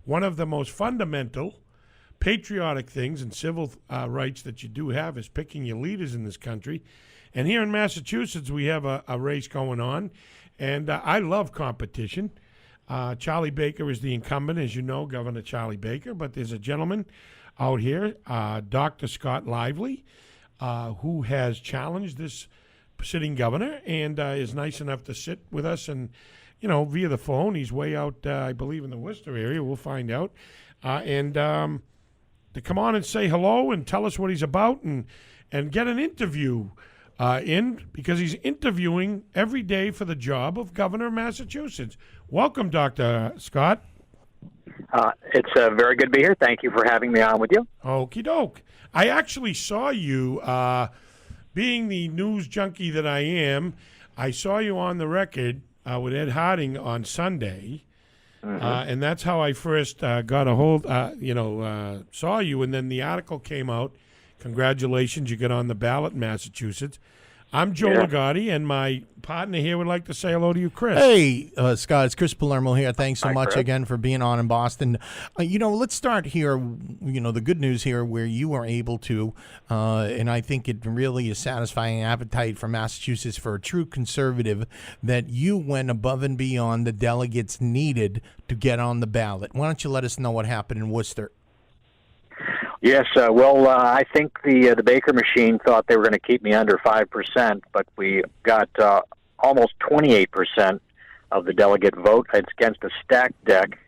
one of the most fundamental patriotic things and civil rights that you do have is picking your leaders in this country. And here in Massachusetts, we have a race going on, and I love competition. Charlie Baker is the incumbent, as you know, Governor Charlie Baker, but there's a gentleman out here, Dr. Scott Lively, who has challenged this sitting governor and is nice enough to sit with us and, via the phone. He's way out, I believe, in the Worcester area. We'll find out. And to come on and say hello and tell us what he's about and get an interview because he's interviewing every day for the job of governor of Massachusetts. Welcome, Dr. Scott. It's very good to be here. Thank you for having me on with you. Okie doke. I actually saw you, being the news junkie that I am, I saw you on the record with Ed Harding on Sunday. And that's how I first got a hold, saw you. And then the article came out. Congratulations, you got on the ballot in Massachusetts. I'm Joe Ligotti, and my partner here would like to say hello to you, Chris. Hey, Scott, it's Chris Palermo here. Thanks so much Chris. again for being on in Boston. Let's start here, the good news here where you were able to, and I think it really is satisfying appetite for Massachusetts for a true conservative, that you went above and beyond the delegates needed to get on the ballot. Why don't you let us know what happened in Worcester? Yes, I think the Baker machine thought they were going to keep me under 5%, but we got almost 28% of the delegate vote. It's against a stacked deck.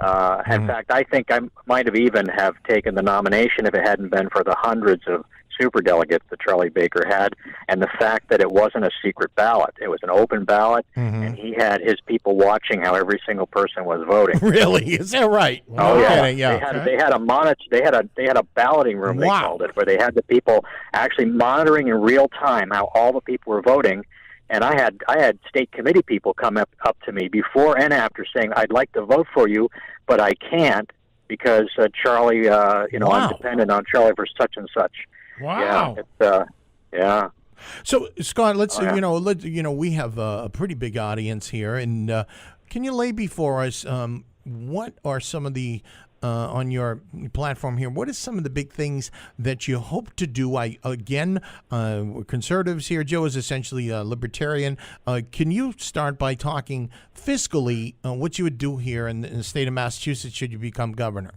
In fact, I think I might have even have taken the nomination if it hadn't been for the hundreds of superdelegates that Charlie Baker had, and the fact that it wasn't a secret ballot. It was an open ballot, and he had his people watching how every single person was voting. Really? Is that right? Oh yeah, yeah. They had a monitor. They had a balloting room. They called it, where they had the people actually monitoring in real time how all the people were voting. And I had state committee people come up to me before and after saying, "I'd like to vote for you, but I can't because Charlie, I'm dependent on Charlie for such and such." Wow. Yeah. So, Scott, we have a pretty big audience here, and can you lay before us what are some of the on your platform here? What are some of the big things that you hope to do? We're conservatives here. Joe is essentially a libertarian. Can you start by talking fiscally what you would do here in the state of Massachusetts should you become governor?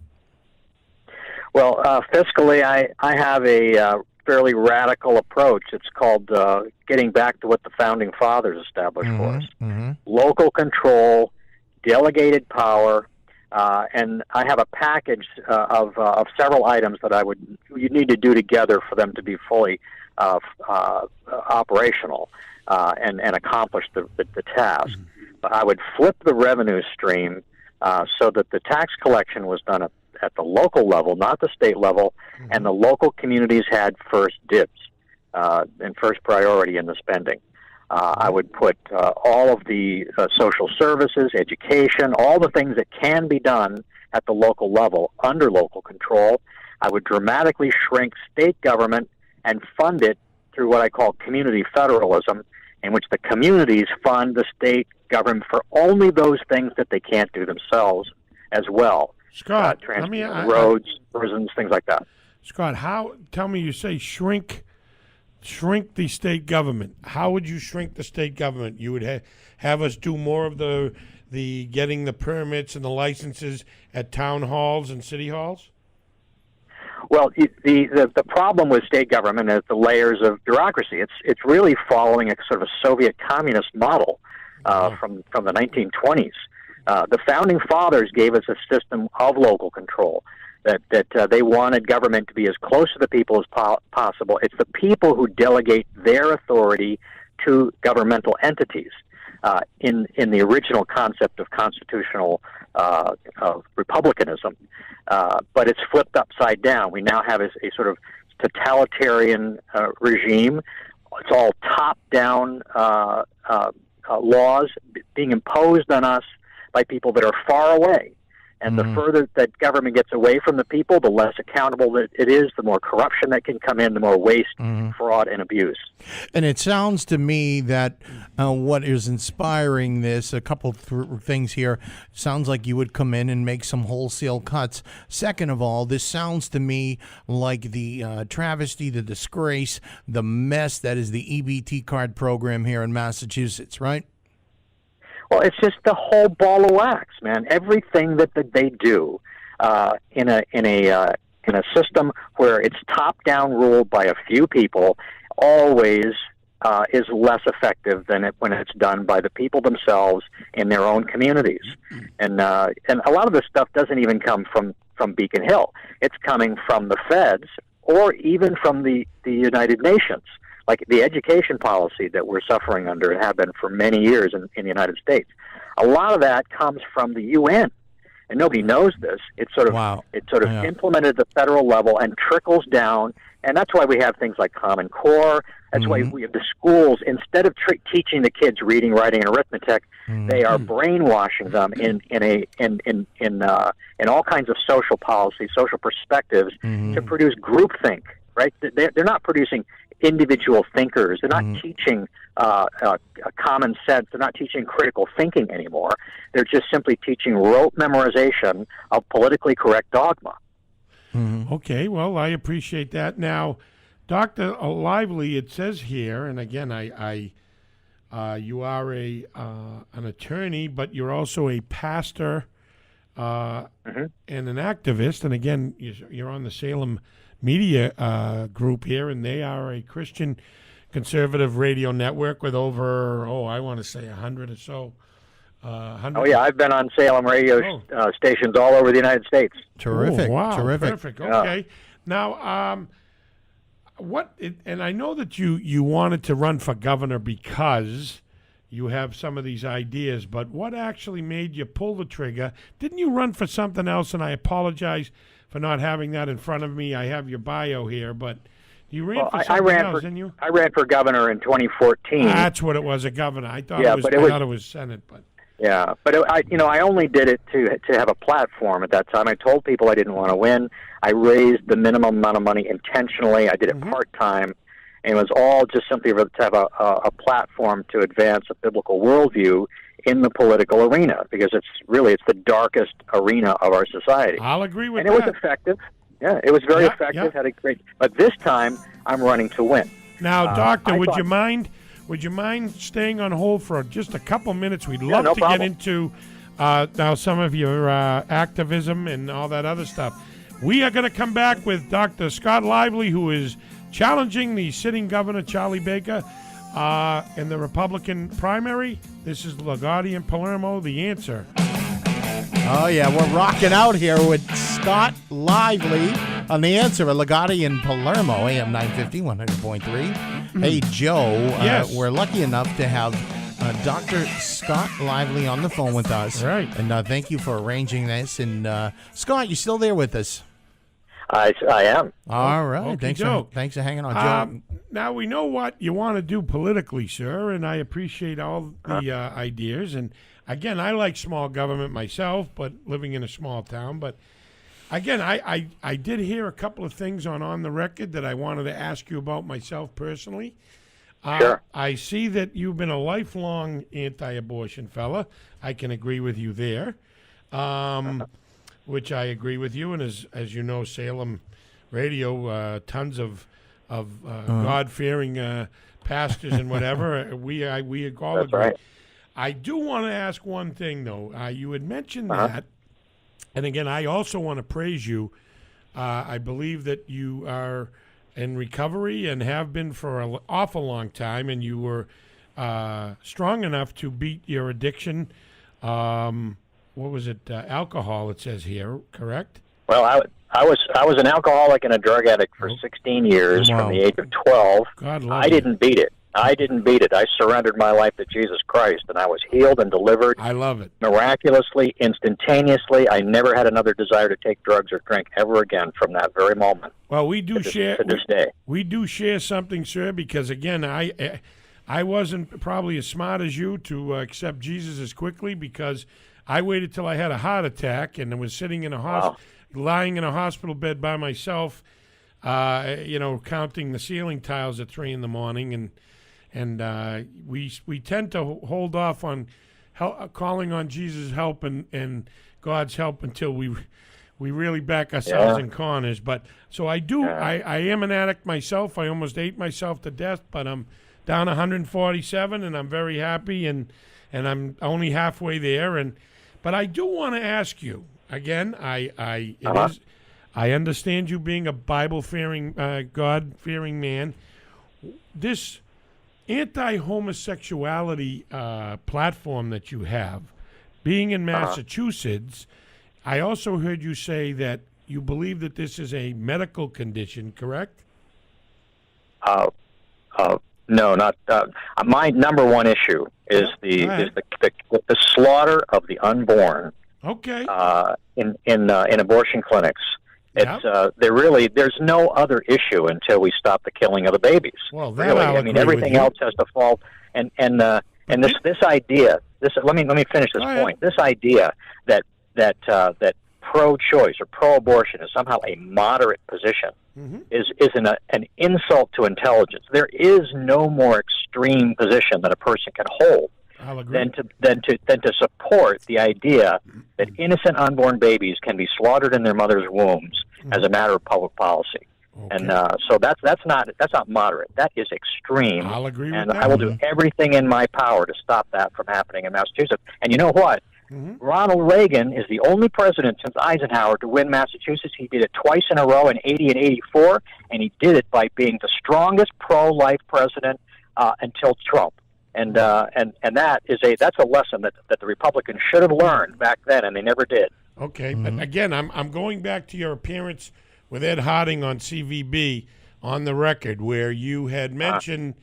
Well, fiscally, I have a fairly radical approach. It's called getting back to what the Founding Fathers established for us. Local control, delegated power, and I have a package of several items that you need to do together for them to be fully operational and accomplish the task. But I would flip the revenue stream so that the tax collection was done at the local level, not the state level, and the local communities had first dibs and first priority in the spending. I would put all of the social services, education, all the things that can be done at the local level under local control. I would dramatically shrink state government and fund it through what I call community federalism, in which the communities fund the state government for only those things that they can't do themselves as well. Scott, roads, prisons, things like that. Scott, tell me, you say shrink the state government. How would you shrink the state government? You would have us do more of the getting the permits and the licenses at town halls and city halls? Well, the problem with state government is the layers of bureaucracy. It's really following a sort of a Soviet communist model from the 1920s. The Founding Fathers gave us a system of local control, that they wanted government to be as close to the people as possible. It's the people who delegate their authority to governmental entities in the original concept of constitutional republicanism. But it's flipped upside down. We now have a sort of totalitarian regime. It's all top-down laws being imposed on us by people that are far away. And the further that government gets away from the people, the less accountable it is, the more corruption that can come in, the more waste, fraud, and abuse. And it sounds to me that what is inspiring this, a couple things here, sounds like you would come in and make some wholesale cuts. Second of all, this sounds to me like the travesty, the disgrace, the mess that is the EBT card program here in Massachusetts, right? Well, it's just the whole ball of wax, man. Everything that they do in a system where it's top-down ruled by a few people always is less effective than when it's done by the people themselves in their own communities. And a lot of this stuff doesn't even come from Beacon Hill. It's coming from the feds or even from the United Nations. Like the education policy that we're suffering under and have been for many years in the United States. A lot of that comes from the UN, and nobody knows this. It's sort of implemented at the federal level and trickles down, and that's why we have things like Common Core. That's why we have the schools. Instead of teaching the kids reading, writing, and arithmetic, they are brainwashing them in all kinds of social policy, social perspectives to produce groupthink. Right? They're not producing individual thinkers. They're not teaching common sense. They're not teaching critical thinking anymore. They're just simply teaching rote memorization of politically correct dogma. Okay, well, I appreciate that. Now, Dr. Lively, it says here, and again, you are an attorney, but you're also a pastor and an activist. And again, you're on the Salem Media group here, and they are a Christian conservative radio network with over, I want to say 100 or so. 100. Oh, yeah, I've been on Salem radio stations all over the United States. Terrific. Oh, wow, Terrific. Perfect. Okay. Yeah. Now, and I know that you wanted to run for governor because you have some of these ideas, but what actually made you pull the trigger? Didn't you run for something else? And I apologize for not having that in front of me. I have your bio here, but you ran for something else, didn't you? I ran for governor in 2014. That's what it was, a governor. I thought it was Senate, but yeah, but I only did it to have a platform at that time. I told people I didn't want to win. I raised the minimum amount of money intentionally. I did it part-time, and it was all just simply to have a platform to advance a biblical worldview in the political arena, because it's the darkest arena of our society. I'll agree with that. And it was effective. Yeah, it was very effective. Yeah. Had a great. But this time, I'm running to win. Now, Doctor, would you mind staying on hold for just a couple minutes? We'd love to get into now some of your activism and all that other stuff. We are going to come back with Dr. Scott Lively, who is challenging the sitting governor, Charlie Baker, in the Republican primary. This is Ligotti and Palermo, The Answer. Oh, yeah, we're rocking out here with Scott Lively on The Answer at Ligotti and Palermo, AM-950, 100.3. Hey, Joe, yes. We're lucky enough to have Dr. Scott Lively on the phone with us. Right. And thank you for arranging this. And, Scott, you still there with us? I am. All right. Okay, Thanks for hanging on, Joe. Now, we know what you want to do politically, sir, and I appreciate all the ideas. And, again, I like small government myself, but living in a small town. But, again, I did hear a couple of things on the record that I wanted to ask you about myself personally. Sure. I see that you've been a lifelong anti-abortion fella. I can agree with you there. Which I agree with you, and as you know, Salem Radio, tons of God-fearing pastors and whatever. we all That's agree. right. I do want to ask one thing, though. You had mentioned that, and again, I also want to praise you. I believe that you are in recovery and have been for an awful long time, and you were strong enough to beat your addiction. What was it? Alcohol, it says here, correct? Well, I was an alcoholic and a drug addict for 16 years from the age of 12. God love I you. didn't beat it. I surrendered my life to Jesus Christ, and I was healed and delivered. I love it. Miraculously, instantaneously. I never had another desire to take drugs or drink ever again from that very moment. Well, we do share to this day. We do share something, sir, because again, I wasn't probably as smart as you to accept Jesus as quickly, because I waited till I had a heart attack and I was sitting in a lying in a hospital bed by myself, counting the ceiling tiles at 3 a.m. And we tend to hold off on calling on Jesus' help and God's help until we really back ourselves in corners. But so I do. I am an addict myself. I almost ate myself to death, but I'm down 147, and I'm very happy, and I'm only halfway there. But I do want to ask you again. I understand you being a Bible-fearing, God-fearing man. This anti-homosexuality platform that you have, being in Massachusetts, I also heard you say that you believe that this is a medical condition, correct? No, not. My number one issue is the slaughter of the unborn. Okay. In abortion clinics. There's no other issue until we stop the killing of the babies. Well, that really, I mean, everything else has to fall. And this idea. Let me finish this point. This idea that pro-choice or pro-abortion is somehow a moderate position is an insult to intelligence. There is no more extreme position that a person can hold than to support the idea that innocent unborn babies can be slaughtered in their mother's wombs as a matter of public policy. Okay. And so that's not moderate. That is extreme. I'll agree with and that. I will do everything in my power to stop that from happening in Massachusetts. And you know what? Ronald Reagan is the only president since Eisenhower to win Massachusetts. He did it twice in a row in 80 and 84, and he did it by being the strongest pro-life president until Trump. And that's a lesson that the Republicans should have learned back then, and they never did. Okay, but again, I'm going back to your appearance with Ed Harding on CVB on the record, where you had mentioned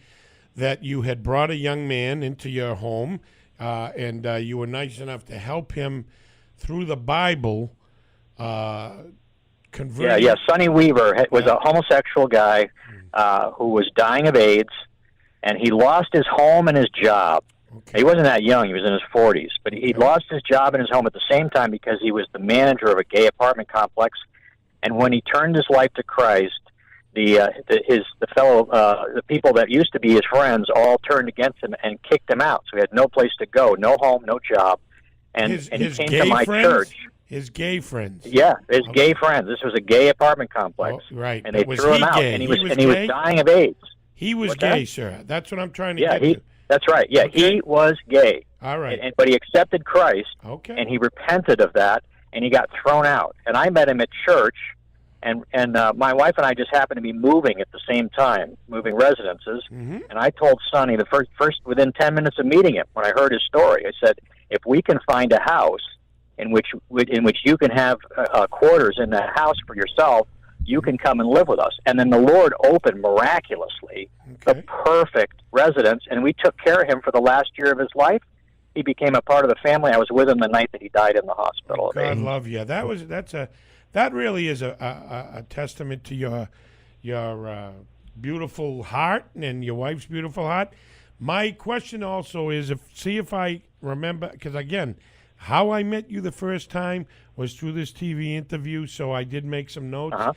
that you had brought a young man into your home. And you were nice enough to help him through the Bible. Converting. Yeah. Sonny Weaver was a homosexual guy who was dying of AIDS, and he lost his home and his job. Okay. He wasn't that young; he was in his 40s, but he lost his job and his home at the same time because he was the manager of a gay apartment complex. And when he turned his life to Christ, the people that used to be his friends all turned against him and kicked him out. So he had no place to go, no home, no job, and he came to my church. His gay friends. Yeah, his gay friends. This was a gay apartment complex, right? And they threw him out, and he was dying of AIDS. He was gay, sir. That's what I'm trying to get to. That's right. Yeah, okay. He was gay. All right, but he accepted Christ. Okay, and he repented of that, and he got thrown out. And I met him at church. And my wife and I just happened to be moving at the same time, moving residences. And I told Sonny the first within 10 minutes of meeting him, when I heard his story, I said, if we can find a house in which you can have quarters in that house for yourself, you can come and live with us. And then the Lord opened miraculously the perfect residence, and we took care of him for the last year of his life. He became a part of the family. I was with him the night that he died in the hospital. God love you. That really is a testament to your beautiful heart and your wife's beautiful heart. My question also is, see if I remember, because again, how I met you the first time was through this TV interview, so I did make some notes.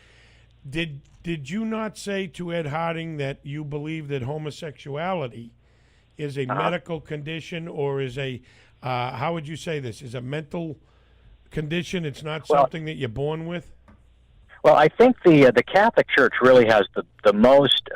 Did you not say to Ed Harding that you believe that homosexuality is a medical condition, or is how would you say this, is a mental condition? It's not something that you're born with? Well, I think the Catholic Church really has the most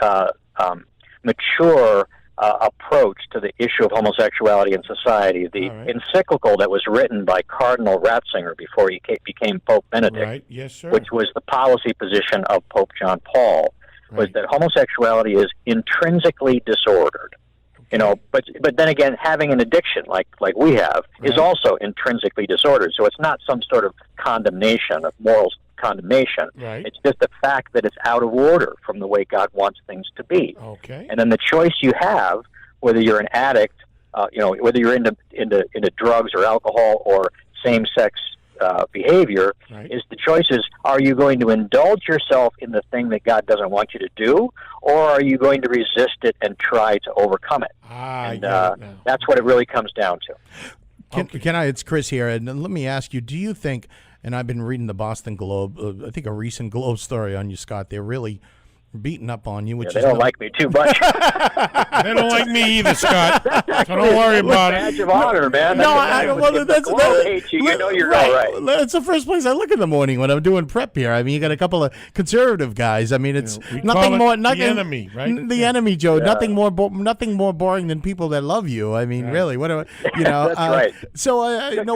mature approach to the issue of homosexuality in society. The encyclical that was written by Cardinal Ratzinger before he became Pope Benedict, yes, sir. which was the policy position of Pope John Paul, was that homosexuality is intrinsically disordered. You know, but then again, having an addiction like we have is also intrinsically disordered. So it's not some sort of condemnation, of moral condemnation. It's just the fact that it's out of order from the way God wants things to be. Okay. And then the choice you have, whether you're an addict, whether you're into drugs or alcohol or same-sex behavior, is the choice is, are you going to indulge yourself in the thing that God doesn't want you to do, or are you going to resist it and try to overcome it? That's what it really comes down to. Can I? It's Chris here, and let me ask you: do you think? And I've been reading the Boston Globe. I think a recent Globe story on you, Scott. They're really beating up on you, which They don't like me too much. They don't like me either, Scott. So don't worry about it. Badge of honor, man. No, that's hate you. You know you're all right. That's the first place I look in the morning when I'm doing prep here. I mean, you got a couple of conservative guys. I mean, it's We nothing call it more. the enemy, right? The enemy, Joe. Nothing more. Nothing more boring than people that love you. I mean, really. What? You know. That's right. So,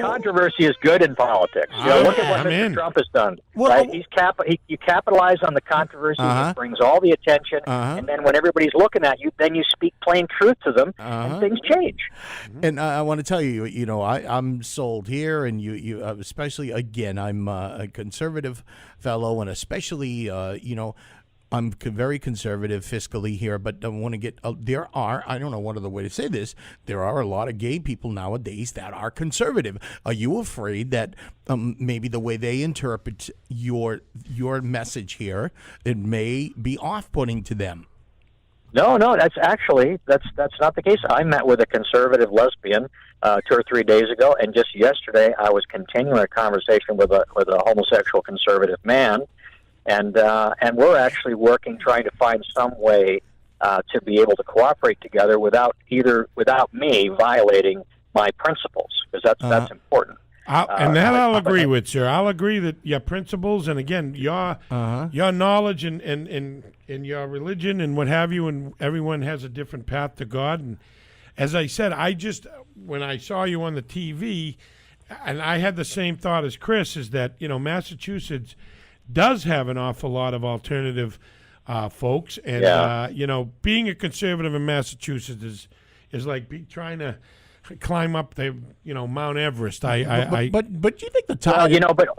controversy is good in politics. Look at what Mr. Trump has done. Well, right? You capitalize on the controversy. It brings all the attention. And then when everybody's looking at you, then you speak plain truth to them, and things change. And I want to tell you, you know, I'm sold here, and you especially, again, I'm a conservative fellow, and especially, you know, I'm very conservative fiscally here, but I want to get, I don't know what other way to say this, there are a lot of gay people nowadays that are conservative. Are you afraid that maybe the way they interpret your message here, it may be off-putting to them? No, that's not the case. I met with a conservative lesbian 2 or 3 days ago, and just yesterday I was continuing a conversation with a homosexual conservative man. And we're actually working, trying to find some way to be able to cooperate together without me violating my principles, because that's important. I'll agree with, sir. I'll agree that your principles, and again, your knowledge and your religion and what have you, and everyone has a different path to God. And as I said, when I saw you on the TV, and I had the same thought as Chris, is that, you know, Massachusetts does have an awful lot of alternative folks, and you know, being a conservative in Massachusetts is like trying to climb up the Mount Everest. But you think the time? But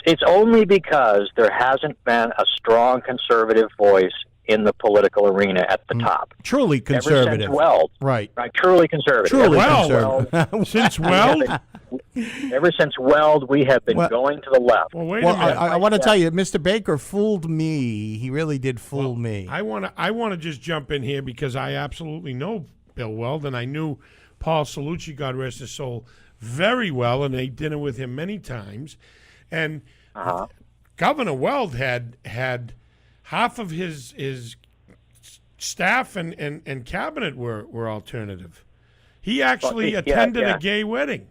it's only because there hasn't been a strong conservative voice in the political arena at the top. Truly conservative. Ever since Weld. Right. Truly conservative. Truly conservative. Since Weld? Ever since Weld, we have been going to the left. Well, wait a minute. I want to tell you, Mr. Baker fooled me. He really did fool me. I want to just jump in here because I absolutely know Bill Weld, and I knew Paul Cellucci, God rest his soul, very well, and ate dinner with him many times. And Governor Weld had half of his staff and cabinet were alternative. He actually attended a gay wedding.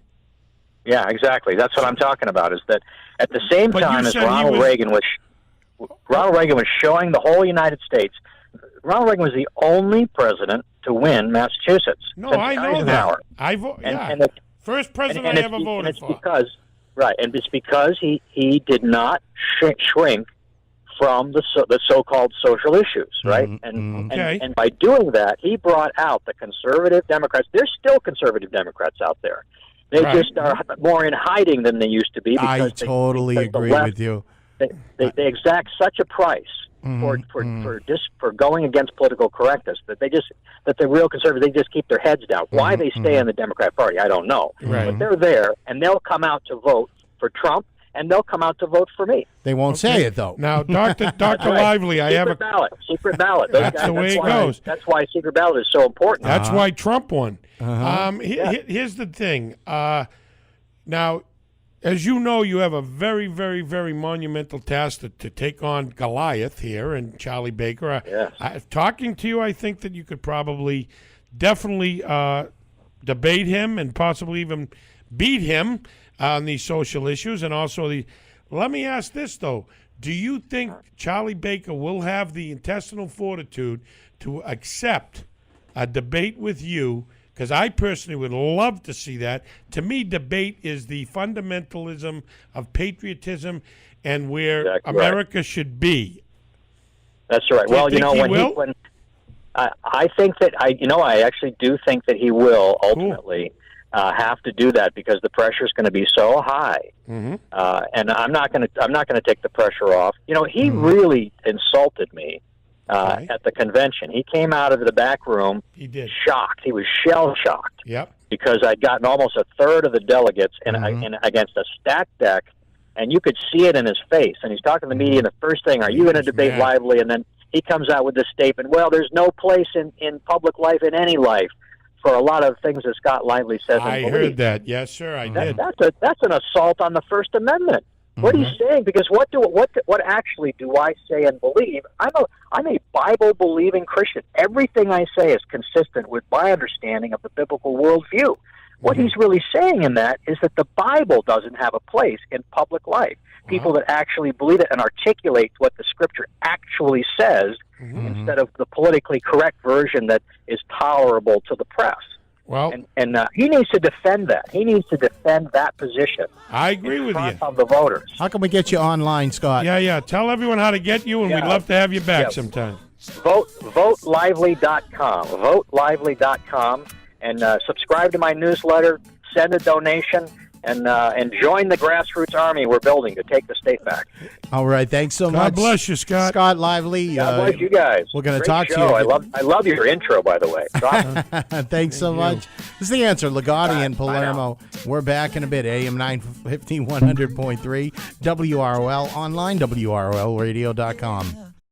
Yeah, exactly. That's what I'm talking about, is that at the same time as Ronald Reagan was showing the whole United States, Ronald Reagan was the only president to win Massachusetts. No, I know that. First president I ever voted for. And it's because he did not shrink from the so-called social issues, right? And by doing that, he brought out the conservative Democrats. There's still conservative Democrats out there. They just are more in hiding than they used to be. I totally agree with you. They exact such a price for going against political correctness that the real conservatives, they just keep their heads down. Why they stay in the Democrat Party, I don't know. But they're there, and they'll come out to vote for Trump, and they'll come out to vote for me. They won't say it, though. Now, Dr. Lively, I have secret ballot. That's the way it goes. That's why secret ballot is so important. That's why Trump won. Here's the thing. Now, as you know, you have a very, very, very monumental task to take on Goliath here, and Charlie Baker. Talking to you, I think that you could probably definitely debate him and possibly even beat him on these social issues, and also let me ask this, though. Do you think Charlie Baker will have the intestinal fortitude to accept a debate with you? Because I personally would love to see that. To me, debate is the fundamentalism of patriotism and where America should be. That's right. Well, I think that I actually do think that he will ultimately have to do that, because the pressure is going to be so high, and I'm not going to take the pressure off. He really insulted me at the convention. He came out of the back room. He did. Shocked. He was shell shocked. Yep. Because I'd gotten almost a third of the delegates in against a stacked deck, and you could see it in his face. And he's talking to the media, and the first thing, "Are you going to debate Lively?" And then he comes out with this statement: "Well, there's no place in public life, in any life, for a lot of things that Scott Lively says and I believes. heard that. Yes, sir, I did. That's an assault on the First Amendment. What he's saying, because what actually do I say and believe? I'm a Bible believing Christian. Everything I say is consistent with my understanding of the biblical worldview. What he's really saying in that is that the Bible doesn't have a place in public life. People that actually believe it and articulate what the Scripture actually says, instead of the politically correct version that is tolerable to the press. Well, and he needs to defend that. He needs to defend that position. I agree with you. Of the voters. How can we get you online, Scott? Yeah. Tell everyone how to get you, and we'd love to have you back sometime. VoteLively.com. VoteLively.com. And subscribe to my newsletter. Send a donation. And join the grassroots army we're building to take the state back. All right, thanks so much. God bless you, Scott. Scott Lively. God bless you guys. We're going to Great talk show. to you. I love your intro, by the way. Thanks so much. This is The Answer, Ligotti and Palermo. We're back in a bit. AM-950-100.3, WROL, online, WROLradio.com.